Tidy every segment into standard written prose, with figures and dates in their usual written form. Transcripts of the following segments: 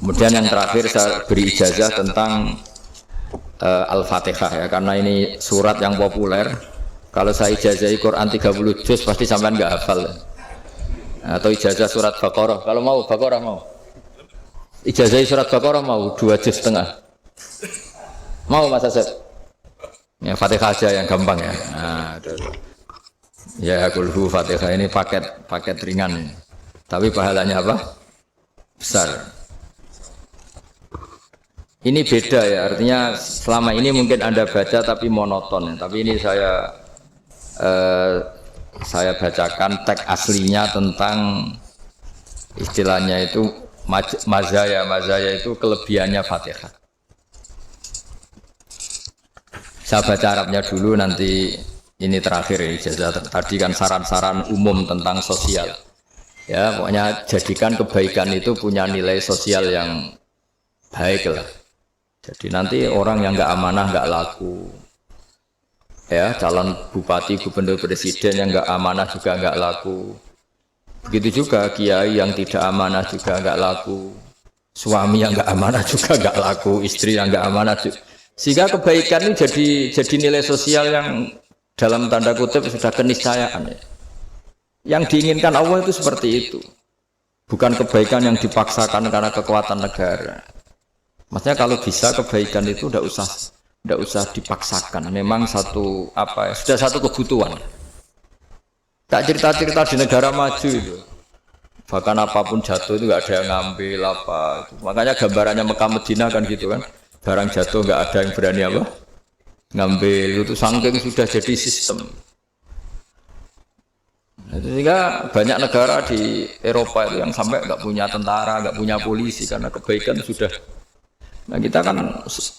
Kemudian yang terakhir saya beri ijazah tentang Al-Fatihah ya, karena ini surat yang populer. Kalau saya ijazahi Quran 30 juz pasti sampean nggak hafal. Atau ijazah surat Baqarah. Kalau mau Baqarah mau. Ijazahi surat Baqarah mau 2 juz setengah. Mau Mas Asep? Ya Fatihah aja yang gampang ya. Nah, ya kulhu Fatihah ini paket ringan. Tapi pahalanya apa? Besar. Ini beda ya, artinya selama ini mungkin Anda baca tapi monoton. Tapi ini saya bacakan teks aslinya tentang istilahnya itu mazaya itu kelebihannya Fatihah. Saya baca Arabnya dulu, nanti ini terakhir ya, ijazah tadi kan saran-saran umum tentang sosial. Ya, pokoknya jadikan kebaikan itu punya nilai sosial yang baik lah. Jadi nanti orang yang nggak amanah nggak laku, ya calon bupati, gubernur, presiden yang nggak amanah juga nggak laku. Begitu juga kiai yang tidak amanah juga nggak laku, suami yang nggak amanah juga nggak laku, istri yang nggak amanah juga. Sehingga kebaikan ini jadi nilai sosial yang dalam tanda kutip sudah keniscayaan. Ya. Yang diinginkan Allah itu seperti itu, bukan kebaikan yang dipaksakan karena kekuatan negara. Maksudnya kalau bisa kebaikan itu tidak usah dipaksakan. Memang sudah satu kebutuhan. Tak cerita-cerita di negara maju itu. Bahkan apapun jatuh itu nggak ada yang ngambil apa. Makanya gambarannya Mekah Medina kan gitu kan. Barang jatuh nggak ada yang berani apa ngambil. Itu saking sudah jadi sistem. Sehingga banyak negara di Eropa itu yang sampai nggak punya tentara, nggak punya polisi karena kebaikan sudah. Nah kita kan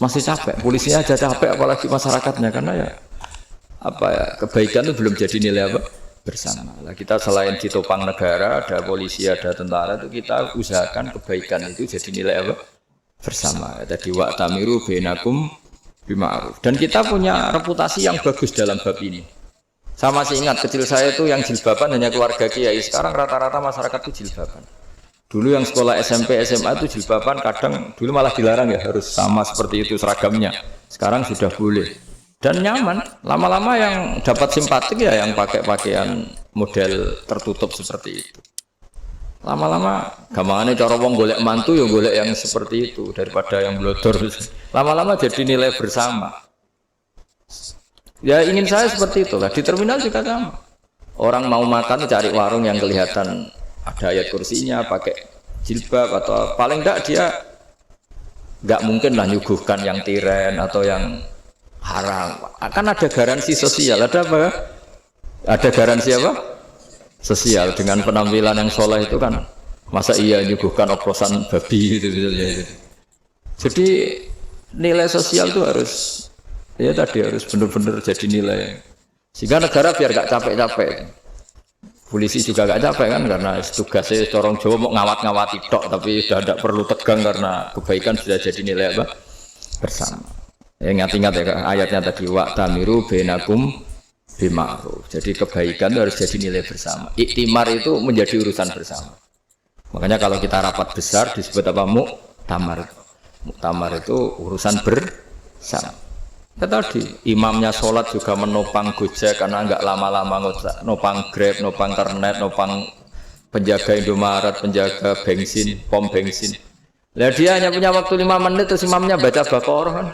masih capek, polisinya aja capek, apalagi masyarakatnya, karena ya kebaikan itu belum jadi nilai bersama. Nah, kita selain ditopang negara, ada polisi, ada tentara, itu kita usahakan kebaikan itu jadi nilai bersama. Tadi wa'tamiru bainakum bima'ruf. Dan kita punya reputasi yang bagus dalam bab ini. Saya masih ingat kecil saya itu yang jilbaban hanya keluarga kiai. Sekarang rata-rata masyarakat itu jilbaban. Dulu yang sekolah SMP, SMA itu jilbaban kadang dulu malah dilarang ya, harus sama seperti itu seragamnya. Sekarang sudah boleh dan nyaman. Lama-lama yang dapat simpatik ya yang pakai pakaian model tertutup seperti itu. Lama-lama gamane cara wong golek mantu ya golek yang seperti itu daripada yang blodor. Lama-lama jadi nilai bersama. Ya ingin saya seperti itulah. Di terminal juga sama. Orang mau makan cari warung yang kelihatan ada ayat kursinya, pakai jilbab, atau paling enggak dia enggak mungkin lah nyuguhkan yang tiren atau yang haram. Akan ada garansi sosial. Ada apa? Ada garansi apa? Sosial dengan penampilan yang soleh itu kan. Masa iya nyuguhkan oplosan babi gitu. Jadi nilai sosial itu harus harus benar-benar jadi nilai. Sehingga negara biar enggak capek-capek. Polisi juga gak capek kan karena tugasnya corong Jawa mau ngawat-ngawati tok, tapi sudah tidak perlu tegang karena kebaikan sudah jadi nilai bersama. Ingat-ingat ya ayatnya tadi wa'tamiru bainakum bima'ruf. Jadi kebaikan itu harus jadi nilai bersama. Iktimar itu menjadi urusan bersama. Makanya kalau kita rapat besar disebut apa? Muktamar. Muktamar itu urusan bersama. Tadi imamnya sholat juga menopang Gojek karena nggak lama-lama nopang Grab, nopang Kernet, nopang penjaga Indomaret, penjaga bensin, pom bensin. Lah dia hanya punya waktu 5 menit terus imamnya baca Baqarah kan.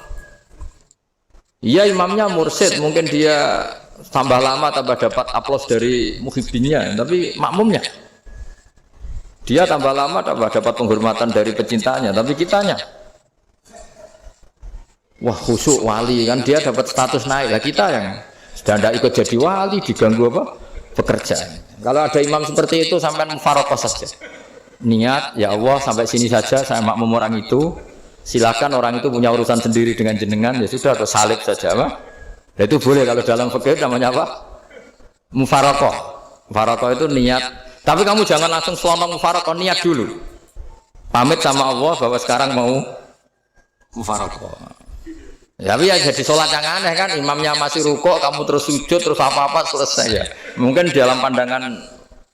Iya imamnya mursyid, mungkin dia tambah lama tambah dapat aplaus dari muhibbinnya, tapi makmumnya dia tambah lama tambah dapat penghormatan dari pecintanya, tapi kitanya wah khusyuk wali kan dia dapat status naik lah, kita yang sudah tidak ikut jadi wali diganggu apa pekerjaan. Kalau ada imam seperti itu sampai mufaroqah saja, niat ya Allah sampai sini saja saya makmum orang itu, silakan orang itu punya urusan sendiri dengan jenengan ya sudah, atau salib saja apa ya, itu boleh. Kalau dalam fikih namanya apa? Mufaroqah. Mufaroqah itu niat, tapi kamu jangan langsung selonong mufaroqah, niat dulu pamit sama Allah bahwa sekarang mau mufaroqah. Ya, tapi ya jadi sholat yang aneh kan, imamnya masih rukuk, kamu terus sujud, terus apa-apa selesai ya. Mungkin dalam pandangan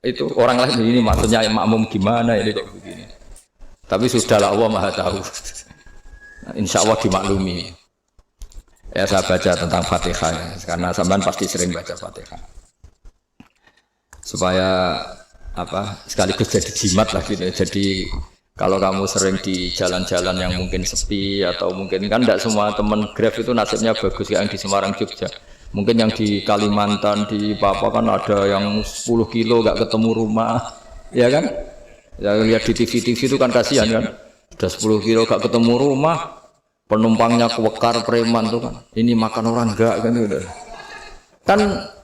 itu orang lain ini maksudnya makmum gimana ini kok begini. Tapi sudahlah Allah Maha tahu. Insya Allah dimaklumi. Ya saya baca tentang Fatihah ya, karena sampean pasti sering baca Fatihah. Supaya apa sekaligus jadi jimat lah gitu. Jadi kalau kamu sering di jalan-jalan yang mungkin sepi atau mungkin kan tidak semua teman Grab itu nasibnya bagus yang di Semarang Jogja. Mungkin yang di Kalimantan di Papua kan ada yang 10 kilo gak ketemu rumah, ya kan? Ya lihat di TV itu kan kasihan kan. Udah 10 kilo gak ketemu rumah, penumpangnya kewekar preman tuh kan. Ini makan orang enggak kan itu. Kan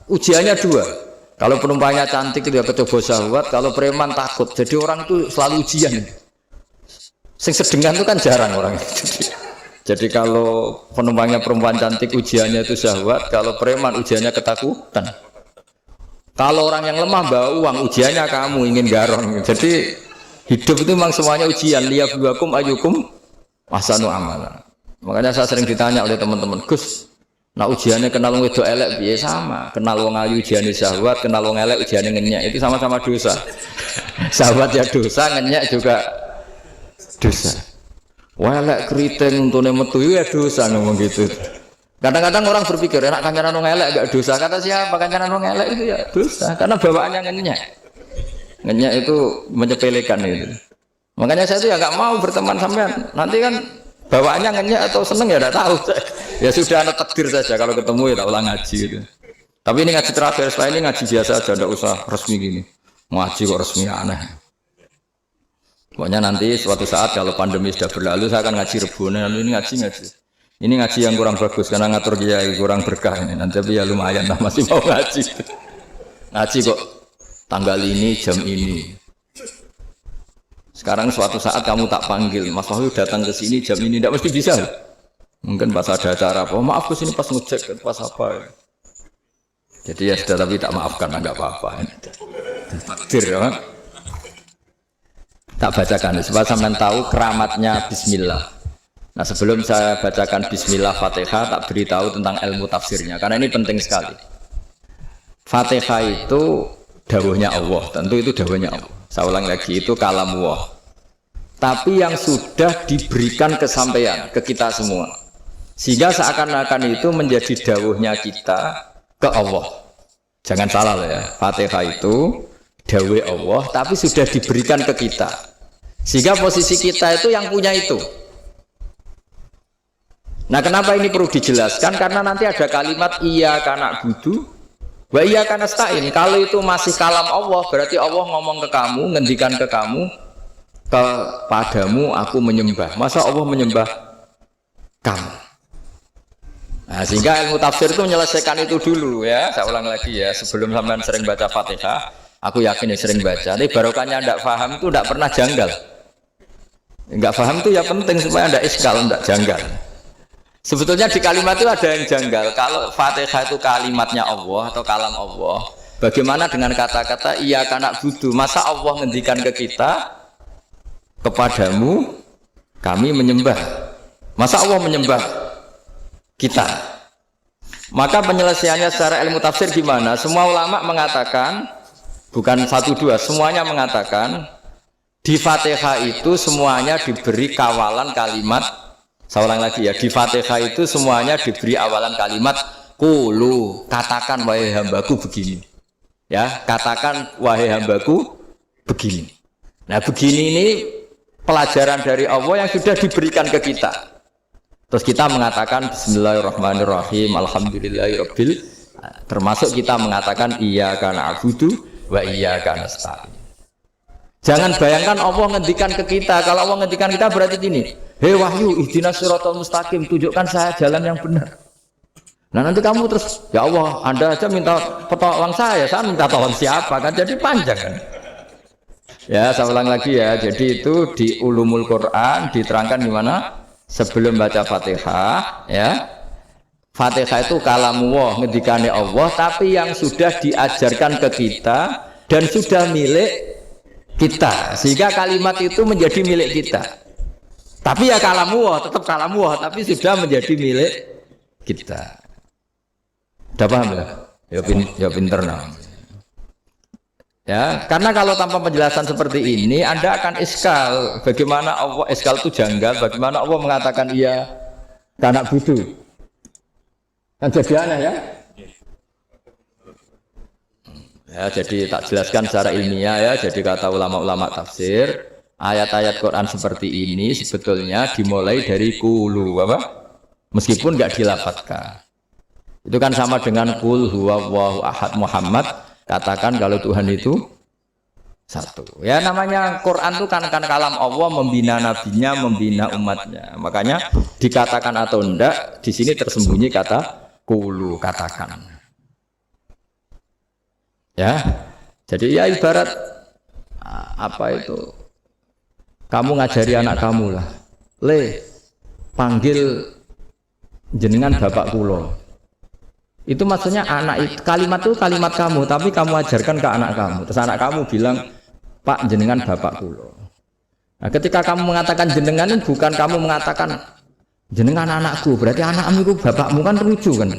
ujiannya dua. Kalau penumpangnya cantik itu ya kecoba syahwat, kalau preman takut. Jadi orang itu selalu ujian. Sing sedengan itu kan jarang orang. Jadi kalau penumpangnya perempuan cantik ujiannya itu syahwat, kalau preman ujiannya ketakutan. Kalau orang yang lemah bawa uang ujiannya kamu ingin garong. Jadi hidup itu memang semuanya ujian. Liyabluwakum ayyukum ahsanu amala. Makanya saya sering ditanya oleh teman-teman, Gus, nah ujiannya kenal wong wedok elek piye sama? Kenal wong ayu ujiannya syahwat, kenal wong elek ujiannya ngenyak. Itu sama-sama dosa. Syahwat ya dosa, ngenyak juga dosa. Welek keriting untune metu ya dosa ngomong gitu. Kadang-kadang orang berpikir enak kancanan wong elek enggak dosa. Kata siapa kancanan wong elek itu ya dosa karena bawaannya ngenyak. Ngenyak itu menyepelekan itu. Makanya saya itu ya enggak mau berteman sampean. Nanti kan bawaannya ngenyak atau seneng ya enggak tahu. Ya sudah ada takdir saja kalau ketemu ya tak ulang ngaji gitu. Tapi ini ngaji terakhir, setelah ini ngaji biasa aja enggak usah resmi gini. Ngaji kok resmi aneh. Pokoknya nanti suatu saat kalau pandemi sudah berlalu saya akan ngaji Rebonan, ini ngaji. Ini ngaji yang kurang bagus karena ngatur kiai kurang berkah ini. Nanti tapi ya lumayan lah masih mau ngaji. Ngaji kok tanggal ini jam ini. Sekarang suatu saat kamu tak panggil, Mas Wahyu datang ke sini jam ini tidak mesti bisa. Mungkin pas ada acara apa, maaf ke sini pas ngecek pas apa. Jadi ya sudah tapi tak maafkan enggak apa-apa. Takdir ya. Tak bacakan supaya sampean tahu keramatnya bismillah. Nah, sebelum saya bacakan bismillah Fatihah tak beritahu tentang ilmu tafsirnya karena ini penting sekali. Fatihah itu dawuhnya Allah, tentu itu dawuhnya Allah. Saya ulang lagi itu kalam Allah. Tapi yang sudah diberikan kesampaian ke kita semua. Sehingga seakan-akan itu menjadi dawuhnya kita ke Allah. Jangan salah loh ya. Fatihah itu dawuh Allah tapi sudah diberikan ke kita. Sehingga posisi kita itu yang punya itu. Nah kenapa ini perlu dijelaskan? Karena nanti ada kalimat iyyaka na'budu wa iyyaka nasta'in. Kalau itu masih kalam Allah, berarti Allah ngomong ke kamu, ngendikan ke kamu, kepadamu aku menyembah. Masa Allah menyembah kamu? Nah, sehingga ilmu tafsir itu menyelesaikan itu dulu ya. Saya ulang lagi ya, sebelum sampean sering baca Fatihah, aku yakin ya sering baca. Tapi barokahnya tidak paham itu tidak pernah janggal. Enggak paham itu ya penting supaya tidak iskal, tidak janggal. Sebetulnya di kalimat itu ada yang janggal. Kalau Fatihah itu kalimatnya Allah atau kalam Allah, bagaimana dengan kata-kata iyyaka na'budu? Masa Allah ngendikan ke kita, kepadamu kami menyembah. Masa Allah menyembah kita? Maka penyelesaiannya secara ilmu tafsir gimana? Semua ulama mengatakan, bukan satu dua, semuanya mengatakan di Fatihah itu semuanya diberi kawalan kalimat. Saya ulang lagi ya, di Fatihah itu semuanya diberi awalan kalimat qulu, katakan wahai hambaku begini. Ya, katakan wahai hambaku begini. Nah, begini ini pelajaran dari Allah yang sudah diberikan ke kita. Terus kita mengatakan bismillahirrahmanirrahim, alhamdulillahirabbil, termasuk kita mengatakan iyyaka na'budu wa iyyaka nasta'in. Jangan bayangkan Allah ngendikan ke kita. Kalau Allah ngendikan kita berarti gini, hei Wahyu, ihdinas siratal mustaqim, tunjukkan saya jalan yang benar. Nah nanti kamu terus, ya Allah, Anda aja minta tolong saya minta tolong siapa kan? Jadi panjang kan? Ya, saya ulang lagi ya. Jadi itu di Ulumul Quran diterangkan gimana? Sebelum baca Fatihah, ya. Fatihah itu kalamullah, ngendikane Allah, tapi yang sudah diajarkan ke kita dan sudah milik kita, sehingga kalimat itu menjadi milik kita. Tapi ya kalamullah, tetap kalamullah, tapi sudah menjadi milik kita. Udah paham ya? Ya pinter nah. Ya, karena kalau tanpa penjelasan seperti ini, Anda akan iskal. Bagaimana Allah iskal itu janggal? Bagaimana Allah mengatakan iya karena butuh? Kan jadi aneh ya? Ya, jadi tak jelaskan secara ilmiah ya. Jadi kata ulama-ulama tafsir, ayat-ayat Quran seperti ini sebetulnya dimulai dari kulu, apa? Meskipun nggak dilafadzkan. Itu kan sama dengan kul huwallahu ahad Muhammad. Katakan kalau Tuhan itu satu. Ya namanya Quran itu kan kalam Allah membina nabinya, membina umatnya. Makanya dikatakan atau enggak, di sini tersembunyi kata kulu, katakan. Ya. Jadi ya ibarat apa itu? Kamu ngajari anak kamu lah. Panggil jenengan bapak kulo. Itu maksudnya anak itu, kalimat itu kalimat kamu, tapi kamu ajarkan ke anak kamu. Terus anak kamu bilang, Pak jenengan bapak kulo. Nah, ketika kamu mengatakan jenengan itu bukan kamu mengatakan jenengan anakku, berarti anakmu itu bapakmu kan lucu kan?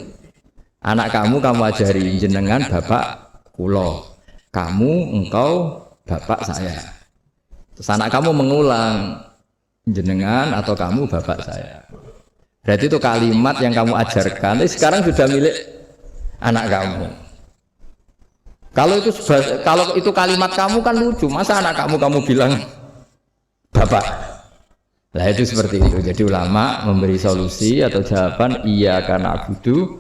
Anak kamu ajari jenengan bapak kulo. Kamu engkau bapak saya. Terus anak kamu mengulang jenengan atau kamu bapak saya. Berarti itu kalimat yang kamu ajarkan. Tapi sekarang sudah milik anak kamu. Kalau itu kalimat kamu kan lucu. Masa anak kamu bilang bapak? Nah itu seperti itu. Jadi ulama memberi solusi atau jawaban iya karena abudu.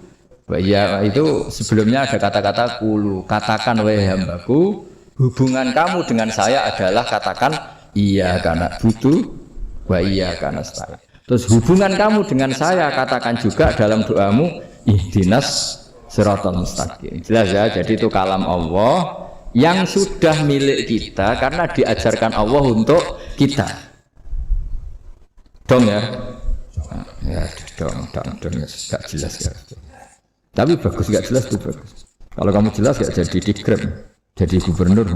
Iya itu sebelumnya ada kata-kata kulu. Katakan wahai hambaku, hubungan kamu dengan saya adalah katakan iya karena abudu wa iya karena nasta'in. Terus hubungan kamu dengan saya katakan juga dalam doamu ihdinas siratal mustaqim. Jelas ya, jadi itu kalam Allah yang sudah milik kita karena diajarkan Allah untuk kita. Dong ya? Ya, dong ya, gak jelas ya. Tapi bagus, gak jelas itu bagus. Kalau kamu jelas gak jadi dikrem, jadi gubernur.